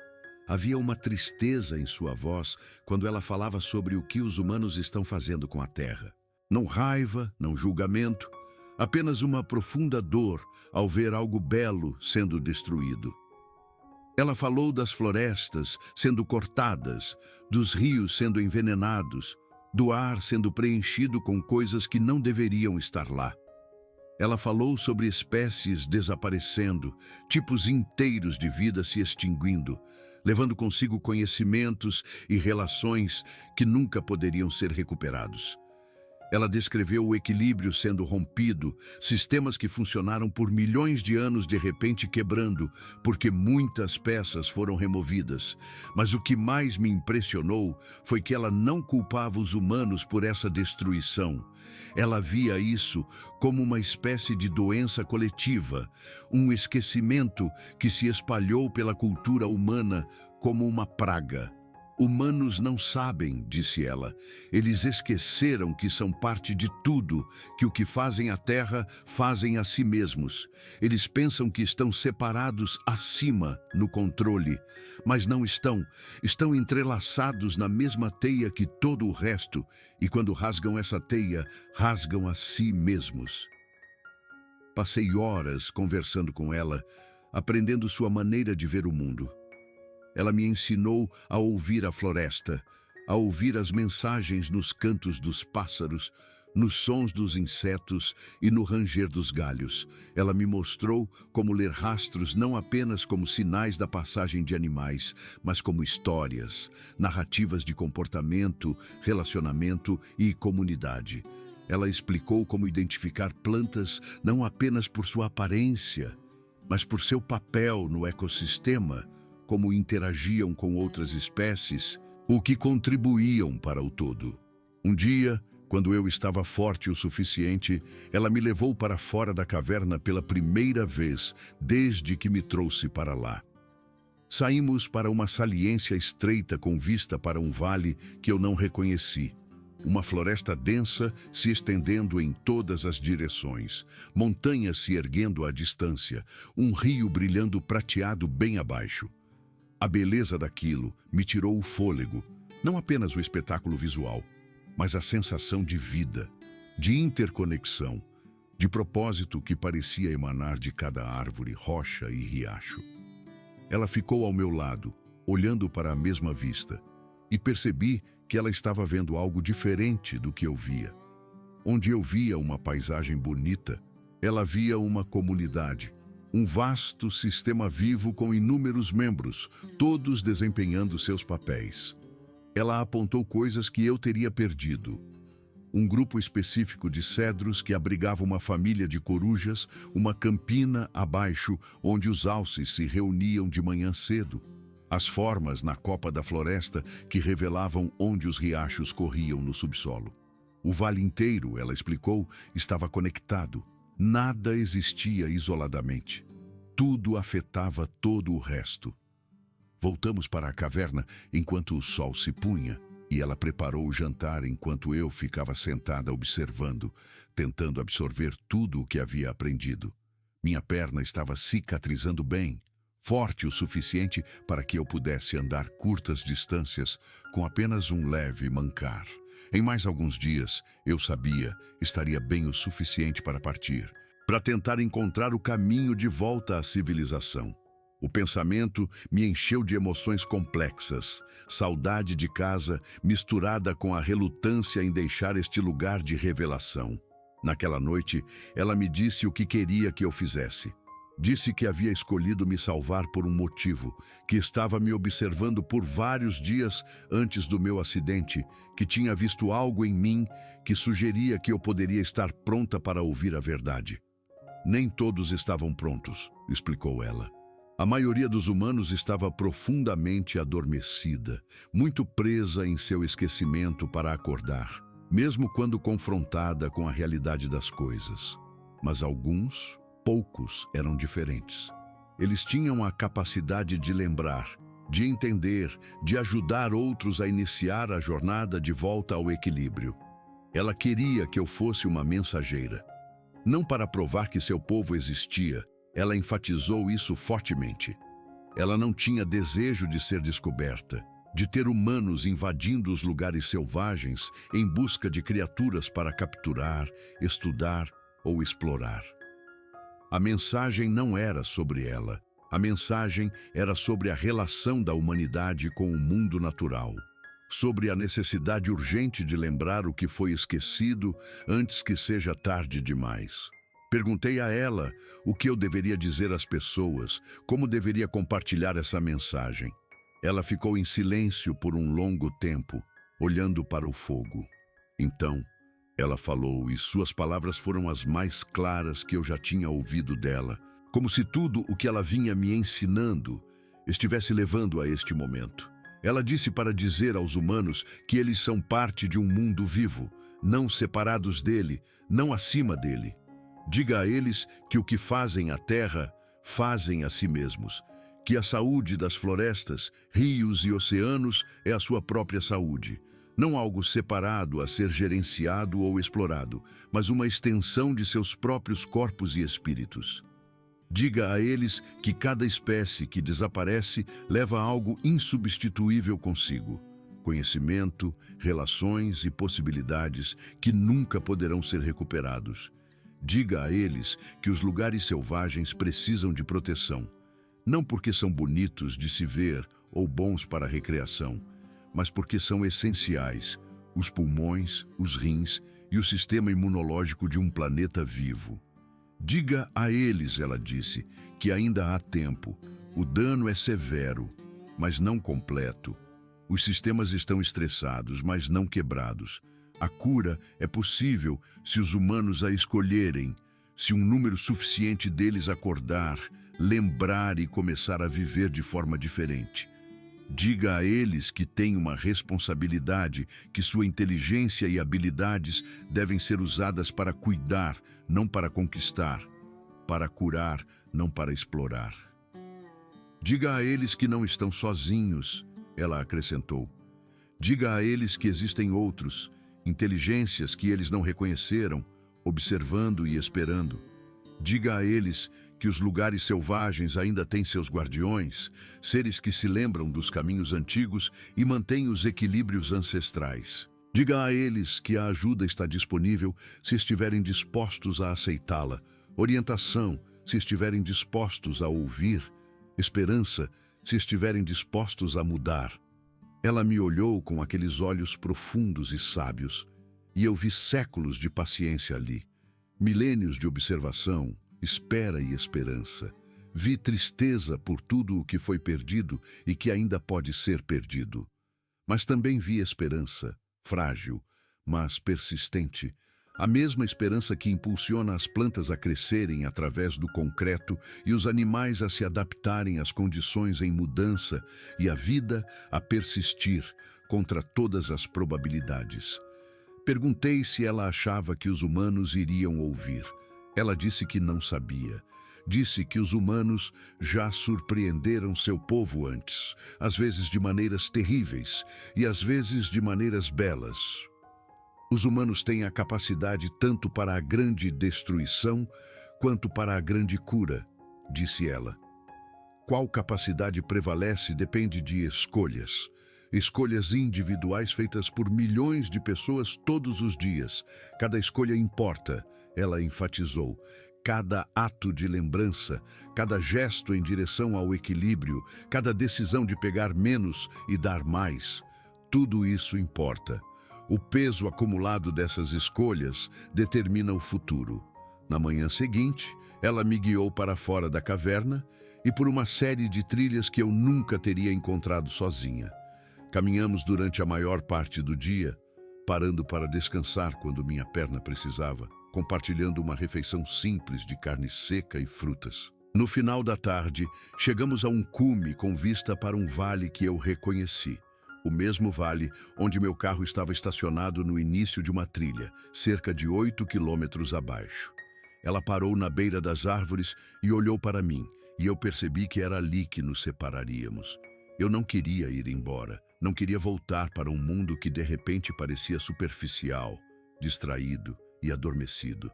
Havia uma tristeza em sua voz quando ela falava sobre o que os humanos estão fazendo com a terra. Não raiva, não julgamento, apenas uma profunda dor ao ver algo belo sendo destruído. Ela falou das florestas sendo cortadas, dos rios sendo envenenados, do ar sendo preenchido com coisas que não deveriam estar lá. Ela falou sobre espécies desaparecendo, tipos inteiros de vida se extinguindo, levando consigo conhecimentos e relações que nunca poderiam ser recuperados. Ela descreveu o equilíbrio sendo rompido, sistemas que funcionaram por milhões de anos de repente quebrando, porque muitas peças foram removidas. Mas o que mais me impressionou foi que ela não culpava os humanos por essa destruição. Ela via isso como uma espécie de doença coletiva, um esquecimento que se espalhou pela cultura humana como uma praga. Humanos não sabem, disse ela. Eles esqueceram que são parte de tudo, que o que fazem à terra, fazem a si mesmos. Eles pensam que estão separados acima, no controle, mas não estão. Estão entrelaçados na mesma teia que todo o resto, e quando rasgam essa teia, rasgam a si mesmos. Passei horas conversando com ela, aprendendo sua maneira de ver o mundo. Ela me ensinou a ouvir a floresta, a ouvir as mensagens nos cantos dos pássaros, nos sons dos insetos e no ranger dos galhos. Ela me mostrou como ler rastros não apenas como sinais da passagem de animais, mas como histórias, narrativas de comportamento, relacionamento e comunidade. Ela explicou como identificar plantas não apenas por sua aparência, mas por seu papel no ecossistema, como interagiam com outras espécies, o que contribuíam para o todo. Um dia, quando eu estava forte o suficiente, ela me levou para fora da caverna pela primeira vez desde que me trouxe para lá. Saímos para uma saliência estreita com vista para um vale que eu não reconheci. Uma floresta densa se estendendo em todas as direções, montanhas se erguendo à distância, um rio brilhando prateado bem abaixo. A beleza daquilo me tirou o fôlego, não apenas o espetáculo visual, mas a sensação de vida, de interconexão, de propósito que parecia emanar de cada árvore, rocha e riacho. Ela ficou ao meu lado, olhando para a mesma vista, e percebi que ela estava vendo algo diferente do que eu via. Onde eu via uma paisagem bonita, ela via uma comunidade, um vasto sistema vivo com inúmeros membros, todos desempenhando seus papéis. Ela apontou coisas que eu teria perdido. Um grupo específico de cedros que abrigava uma família de corujas, uma campina abaixo onde os alces se reuniam de manhã cedo. As formas na copa da floresta que revelavam onde os riachos corriam no subsolo. O vale inteiro, ela explicou, estava conectado. Nada existia isoladamente. Tudo afetava todo o resto. Voltamos para a caverna enquanto o sol se punha, e ela preparou o jantar enquanto eu ficava sentada observando, tentando absorver tudo o que havia aprendido. Minha perna estava cicatrizando bem, forte o suficiente para que eu pudesse andar curtas distâncias com apenas um leve mancar. Em mais alguns dias, eu sabia, estaria bem o suficiente para partir, para tentar encontrar o caminho de volta à civilização. O pensamento me encheu de emoções complexas, saudade de casa misturada com a relutância em deixar este lugar de revelação. Naquela noite, ela me disse o que queria que eu fizesse. Disse que havia escolhido me salvar por um motivo, que estava me observando por vários dias antes do meu acidente, que tinha visto algo em mim que sugeria que eu poderia estar pronta para ouvir a verdade. Nem todos estavam prontos, explicou ela. A maioria dos humanos estava profundamente adormecida, muito presa em seu esquecimento para acordar, mesmo quando confrontada com a realidade das coisas. Mas alguns, poucos, eram diferentes. Eles tinham a capacidade de lembrar, de entender, de ajudar outros a iniciar a jornada de volta ao equilíbrio. Ela queria que eu fosse uma mensageira. Não para provar que seu povo existia, ela enfatizou isso fortemente. Ela não tinha desejo de ser descoberta, de ter humanos invadindo os lugares selvagens em busca de criaturas para capturar, estudar ou explorar. A mensagem não era sobre ela. A mensagem era sobre a relação da humanidade com o mundo natural, sobre a necessidade urgente de lembrar o que foi esquecido antes que seja tarde demais. Perguntei a ela o que eu deveria dizer às pessoas, como deveria compartilhar essa mensagem. Ela ficou em silêncio por um longo tempo, olhando para o fogo. Então, ela falou e suas palavras foram as mais claras que eu já tinha ouvido dela, como se tudo o que ela vinha me ensinando estivesse levando a este momento. Ela disse para dizer aos humanos que eles são parte de um mundo vivo, não separados dele, não acima dele. Diga a eles que o que fazem à terra, fazem a si mesmos, que a saúde das florestas, rios e oceanos é a sua própria saúde, não algo separado a ser gerenciado ou explorado, mas uma extensão de seus próprios corpos e espíritos. Diga a eles que cada espécie que desaparece leva algo insubstituível consigo, conhecimento, relações e possibilidades que nunca poderão ser recuperados. Diga a eles que os lugares selvagens precisam de proteção, não porque são bonitos de se ver ou bons para a recreação, mas porque são essenciais, os pulmões, os rins e o sistema imunológico de um planeta vivo. Diga a eles, ela disse, que ainda há tempo. O dano é severo, mas não completo. Os sistemas estão estressados, mas não quebrados. A cura é possível se os humanos a escolherem, se um número suficiente deles acordar, lembrar e começar a viver de forma diferente. Diga a eles que têm uma responsabilidade, que sua inteligência e habilidades devem ser usadas para cuidar, não para conquistar, para curar, não para explorar. Diga a eles que não estão sozinhos, ela acrescentou. Diga a eles que existem outros, inteligências que eles não reconheceram, observando e esperando. Diga a eles que os lugares selvagens ainda têm seus guardiões, seres que se lembram dos caminhos antigos e mantêm os equilíbrios ancestrais. Diga a eles que a ajuda está disponível se estiverem dispostos a aceitá-la, orientação se estiverem dispostos a ouvir, esperança se estiverem dispostos a mudar. Ela me olhou com aqueles olhos profundos e sábios, e eu vi séculos de paciência ali, milênios de observação, espera e esperança. Vi tristeza por tudo o que foi perdido e que ainda pode ser perdido. Mas também vi esperança, frágil, mas persistente, a mesma esperança que impulsiona as plantas a crescerem através do concreto e os animais a se adaptarem às condições em mudança e a vida a persistir contra todas as probabilidades. Perguntei se ela achava que os humanos iriam ouvir. Ela disse que não sabia. Disse que os humanos já surpreenderam seu povo antes, às vezes de maneiras terríveis e às vezes de maneiras belas. Os humanos têm a capacidade tanto para a grande destruição quanto para a grande cura, disse ela. Qual capacidade prevalece depende de escolhas. Escolhas individuais feitas por milhões de pessoas todos os dias. Cada escolha importa, ela enfatizou. Cada ato de lembrança, cada gesto em direção ao equilíbrio, cada decisão de pegar menos e dar mais. Tudo isso importa. O peso acumulado dessas escolhas determina o futuro. Na manhã seguinte, ela me guiou para fora da caverna e por uma série de trilhas que eu nunca teria encontrado sozinha. Caminhamos durante a maior parte do dia, parando para descansar quando minha perna precisava, compartilhando uma refeição simples de carne seca e frutas. No final da tarde, chegamos a um cume com vista para um vale que eu reconheci. O mesmo vale onde meu carro estava estacionado no início de uma trilha, cerca de 8 quilômetros abaixo. Ela parou na beira das árvores e olhou para mim, e eu percebi que era ali que nos separaríamos. Eu não queria ir embora, não queria voltar para um mundo que de repente parecia superficial, distraído e adormecido.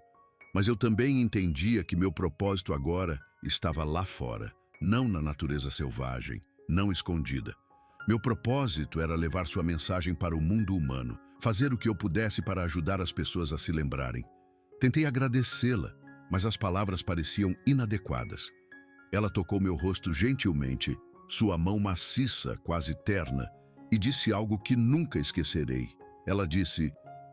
Mas eu também entendia que meu propósito agora estava lá fora, não na natureza selvagem, não escondida. Meu propósito era levar sua mensagem para o mundo humano, fazer o que eu pudesse para ajudar as pessoas a se lembrarem. Tentei agradecê-la, mas as palavras pareciam inadequadas. Ela tocou meu rosto gentilmente, sua mão maciça, quase terna, e disse algo que nunca esquecerei. Ela disse: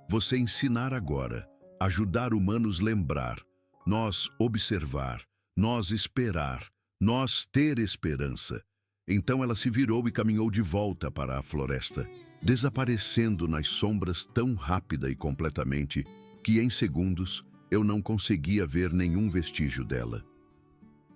"Você ensinar agora, ajudar humanos lembrar, nós observar, nós esperar, nós ter esperança." Então ela se virou e caminhou de volta para a floresta, desaparecendo nas sombras tão rápida e completamente que em segundos eu não conseguia ver nenhum vestígio dela.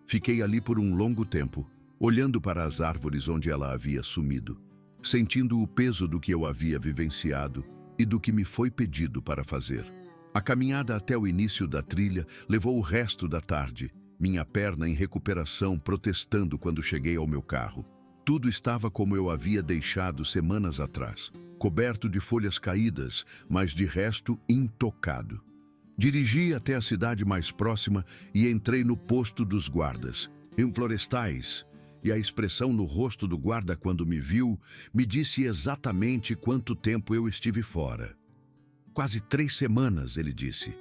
Fiquei ali por um longo tempo, olhando para as árvores onde ela havia sumido, sentindo o peso do que eu havia vivenciado e do que me foi pedido para fazer. A caminhada até o início da trilha levou o resto da tarde, minha perna em recuperação protestando quando cheguei ao meu carro. Tudo estava como eu havia deixado semanas atrás, coberto de folhas caídas, mas de resto intocado. Dirigi até a cidade mais próxima e entrei no posto dos guardas, em Florestais, e a expressão no rosto do guarda quando me viu me disse exatamente quanto tempo eu estive fora. "Quase 3 semanas", ele disse.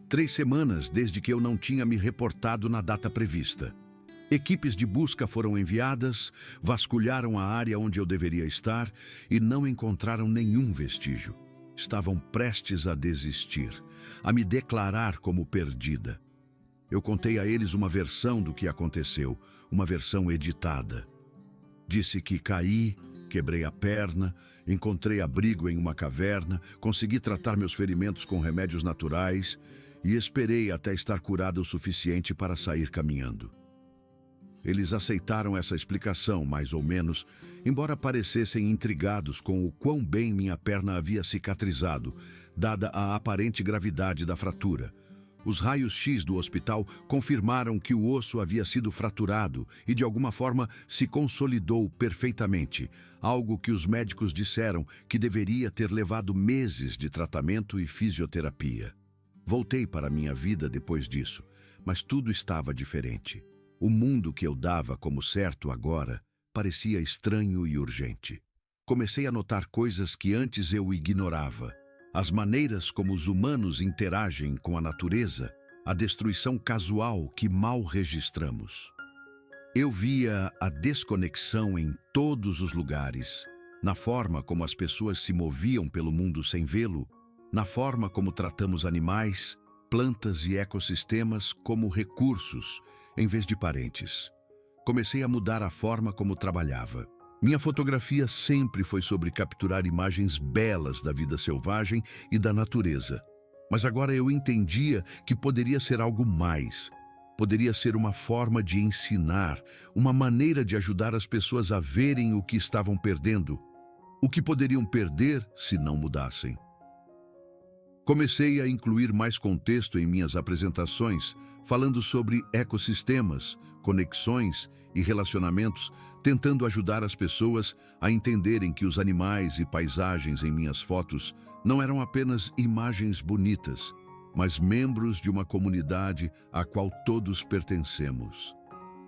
3 semanas desde que eu não tinha me reportado na data prevista. Equipes de busca foram enviadas, vasculharam a área onde eu deveria estar e não encontraram nenhum vestígio. estavam prestes a desistir, a me declarar como perdida. Eu contei a eles uma versão do que aconteceu, uma versão editada. Disse que caí, quebrei a perna, encontrei abrigo em uma caverna, consegui tratar meus ferimentos com remédios naturais e esperei até estar curada o suficiente para sair caminhando. Eles aceitaram essa explicação, mais ou menos, embora parecessem intrigados com o quão bem minha perna havia cicatrizado, dada a aparente gravidade da fratura. Os raios-x do hospital confirmaram que o osso havia sido fraturado e, de alguma forma, se consolidou perfeitamente, algo que os médicos disseram que deveria ter levado meses de tratamento e fisioterapia. Voltei para minha vida depois disso, mas tudo estava diferente. O mundo que eu dava como certo agora parecia estranho e urgente. Comecei a notar coisas que antes eu ignorava. As maneiras como os humanos interagem com a natureza, a destruição casual que mal registramos. Eu via a desconexão em todos os lugares, na forma como as pessoas se moviam pelo mundo sem vê-lo, na forma como tratamos animais, plantas e ecossistemas como recursos, em vez de parentes. Comecei a mudar a forma como trabalhava. Minha fotografia sempre foi sobre capturar imagens belas da vida selvagem e da natureza. Mas agora eu entendia que poderia ser algo mais. Poderia ser uma forma de ensinar, uma maneira de ajudar as pessoas a verem o que estavam perdendo, o que poderiam perder se não mudassem. Comecei a incluir mais contexto em minhas apresentações, falando sobre ecossistemas, conexões e relacionamentos, tentando ajudar as pessoas a entenderem que os animais e paisagens em minhas fotos não eram apenas imagens bonitas, mas membros de uma comunidade à qual todos pertencemos.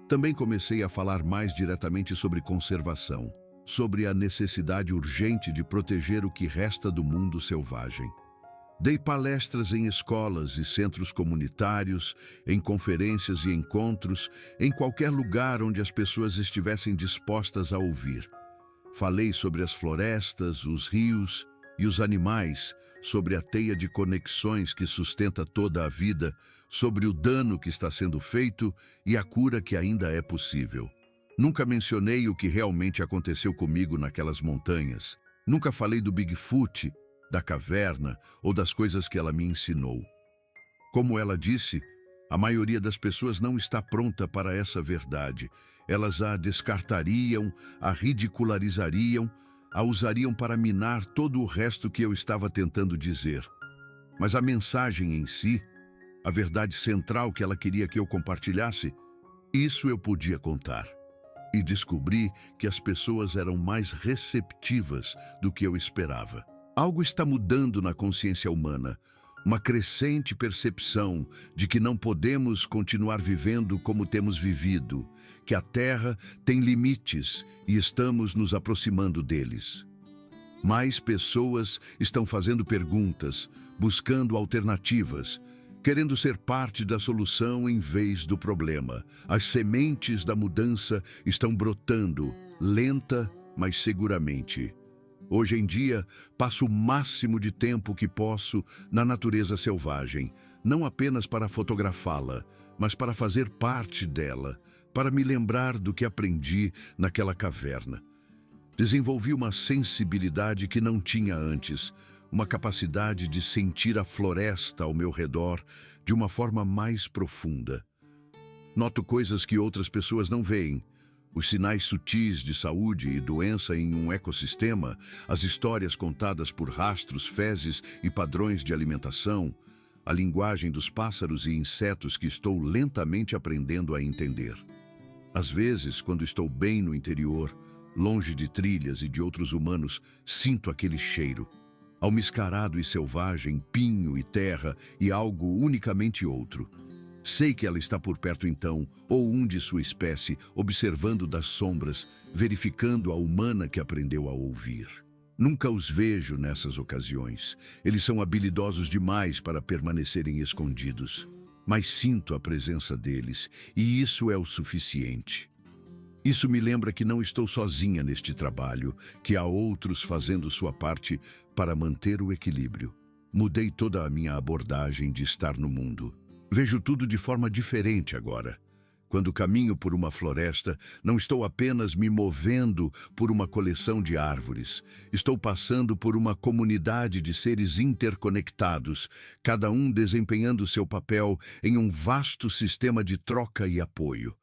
Também comecei a falar mais diretamente sobre conservação, sobre a necessidade urgente de proteger o que resta do mundo selvagem. Dei palestras em escolas e centros comunitários, em conferências e encontros, em qualquer lugar onde as pessoas estivessem dispostas a ouvir. Falei sobre as florestas, os rios e os animais, sobre a teia de conexões que sustenta toda a vida, sobre o dano que está sendo feito e a cura que ainda é possível. Nunca mencionei o que realmente aconteceu comigo naquelas montanhas. Nunca falei do Bigfoot, da caverna ou das coisas que ela me ensinou. Como ela disse, a maioria das pessoas não está pronta para essa verdade. Elas a descartariam, a ridicularizariam, a usariam para minar todo o resto que eu estava tentando dizer. Mas a mensagem em si, a verdade central que ela queria que eu compartilhasse, isso eu podia contar. E descobri que as pessoas eram mais receptivas do que eu esperava. Algo está mudando na consciência humana, uma crescente percepção de que não podemos continuar vivendo como temos vivido, que a Terra tem limites e estamos nos aproximando deles. Mais pessoas estão fazendo perguntas, buscando alternativas, querendo ser parte da solução em vez do problema. As sementes da mudança estão brotando, lenta, mas seguramente. Hoje em dia, passo o máximo de tempo que posso na natureza selvagem, não apenas para fotografá-la, mas para fazer parte dela, para me lembrar do que aprendi naquela caverna. Desenvolvi uma sensibilidade que não tinha antes, uma capacidade de sentir a floresta ao meu redor de uma forma mais profunda. Noto coisas que outras pessoas não veem. Os sinais sutis de saúde e doença em um ecossistema, as histórias contadas por rastros, fezes e padrões de alimentação, a linguagem dos pássaros e insetos que estou lentamente aprendendo a entender. Às vezes, quando estou bem no interior, longe de trilhas e de outros humanos, sinto aquele cheiro. Almiscarado e selvagem, pinho e terra e algo unicamente outro. Sei que ela está por perto então, ou um de sua espécie, observando das sombras, verificando a humana que aprendeu a ouvir. Nunca os vejo nessas ocasiões. Eles são habilidosos demais para permanecerem escondidos. Mas sinto a presença deles, e isso é o suficiente. Isso me lembra que não estou sozinha neste trabalho, que há outros fazendo sua parte para manter o equilíbrio. Mudei toda a minha abordagem de estar no mundo. Vejo tudo de forma diferente agora. Quando caminho por uma floresta, não estou apenas me movendo por uma coleção de árvores. Estou passando por uma comunidade de seres interconectados, cada um desempenhando seu papel em um vasto sistema de troca e apoio.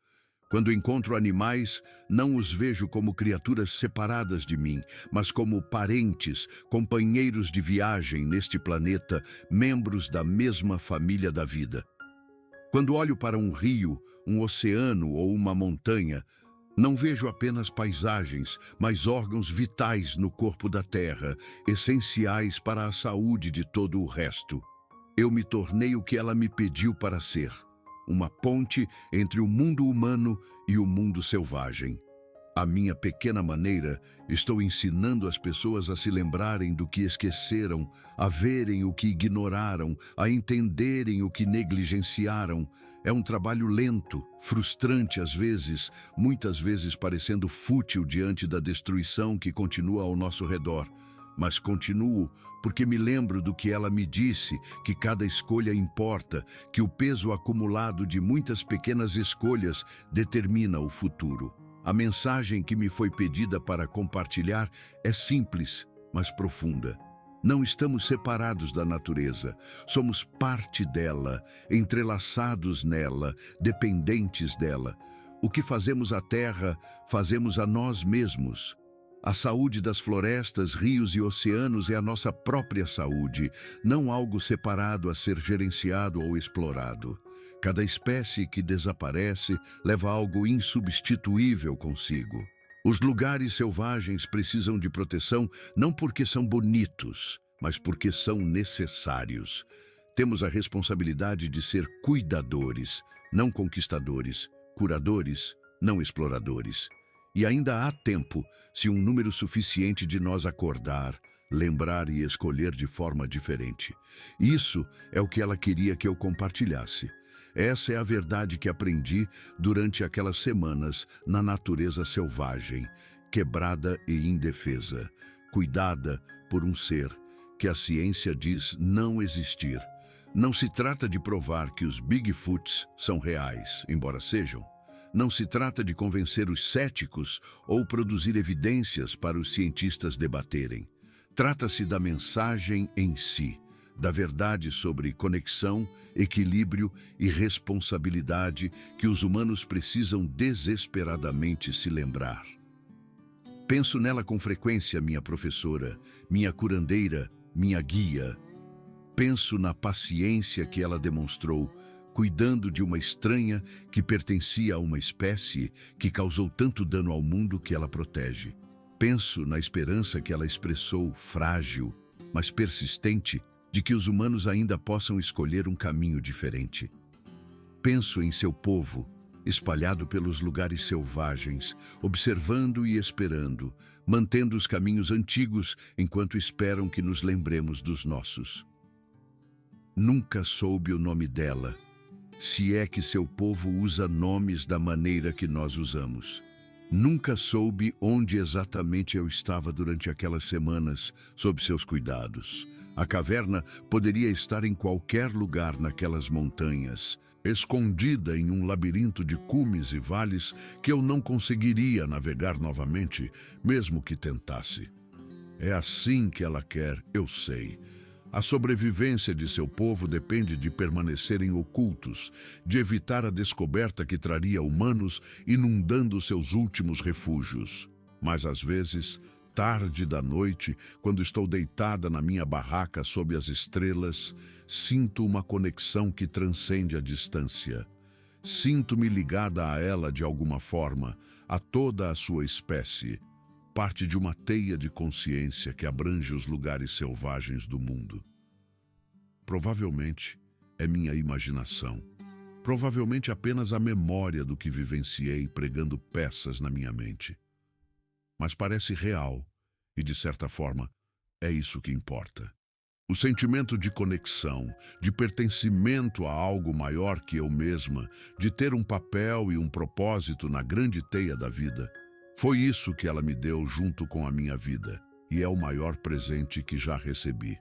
Quando encontro animais, não os vejo como criaturas separadas de mim, mas como parentes, companheiros de viagem neste planeta, membros da mesma família da vida. Quando olho para um rio, um oceano ou uma montanha, não vejo apenas paisagens, mas órgãos vitais no corpo da Terra, essenciais para a saúde de todo o resto. Eu me tornei o que ela me pediu para ser, uma ponte entre o mundo humano e o mundo selvagem. À minha pequena maneira, estou ensinando as pessoas a se lembrarem do que esqueceram, a verem o que ignoraram, a entenderem o que negligenciaram. É um trabalho lento, frustrante às vezes, muitas vezes parecendo fútil diante da destruição que continua ao nosso redor. Mas continuo porque me lembro do que ela me disse, que cada escolha importa, que o peso acumulado de muitas pequenas escolhas determina o futuro. A mensagem que me foi pedida para compartilhar é simples, mas profunda. Não estamos separados da natureza, somos parte dela, entrelaçados nela, dependentes dela. O que fazemos à terra, fazemos a nós mesmos. A saúde das florestas, rios e oceanos é a nossa própria saúde, não algo separado a ser gerenciado ou explorado. Cada espécie que desaparece leva algo insubstituível consigo. Os lugares selvagens precisam de proteção não porque são bonitos, mas porque são necessários. Temos a responsabilidade de ser cuidadores, não conquistadores, curadores, não exploradores. E ainda há tempo, se um número suficiente de nós acordar, lembrar e escolher de forma diferente. Isso é o que ela queria que eu compartilhasse. Essa é a verdade que aprendi durante aquelas semanas na natureza selvagem, quebrada e indefesa, cuidada por um ser que a ciência diz não existir. Não se trata de provar que os Bigfoots são reais, embora sejam. Não se trata de convencer os céticos ou produzir evidências para os cientistas debaterem. Trata-se da mensagem em si, da verdade sobre conexão, equilíbrio e responsabilidade que os humanos precisam desesperadamente se lembrar. Penso nela com frequência, minha professora, minha curandeira, minha guia. Penso na paciência que ela demonstrou, cuidando de uma estranha que pertencia a uma espécie que causou tanto dano ao mundo que ela protege. Penso na esperança que ela expressou, frágil, mas persistente, de que os humanos ainda possam escolher um caminho diferente. Penso em seu povo, espalhado pelos lugares selvagens, observando e esperando, mantendo os caminhos antigos enquanto esperam que nos lembremos dos nossos. Nunca soube o nome dela, se é que seu povo usa nomes da maneira que nós usamos. Nunca soube onde exatamente eu estava durante aquelas semanas, sob seus cuidados. A caverna poderia estar em qualquer lugar naquelas montanhas, escondida em um labirinto de cumes e vales que eu não conseguiria navegar novamente, mesmo que tentasse. É assim que ela quer, eu sei. A sobrevivência de seu povo depende de permanecerem ocultos, de evitar a descoberta que traria humanos inundando seus últimos refúgios. Mas às vezes, tarde da noite, quando estou deitada na minha barraca sob as estrelas, sinto uma conexão que transcende a distância. Sinto-me ligada a ela de alguma forma, a toda a sua espécie, parte de uma teia de consciência que abrange os lugares selvagens do mundo. Provavelmente é minha imaginação, provavelmente apenas a memória do que vivenciei pregando peças na minha mente. Mas parece real e, de certa forma, é isso que importa. O sentimento de conexão, de pertencimento a algo maior que eu mesma, de ter um papel e um propósito na grande teia da vida. Foi isso que ela me deu junto com a minha vida, e é o maior presente que já recebi.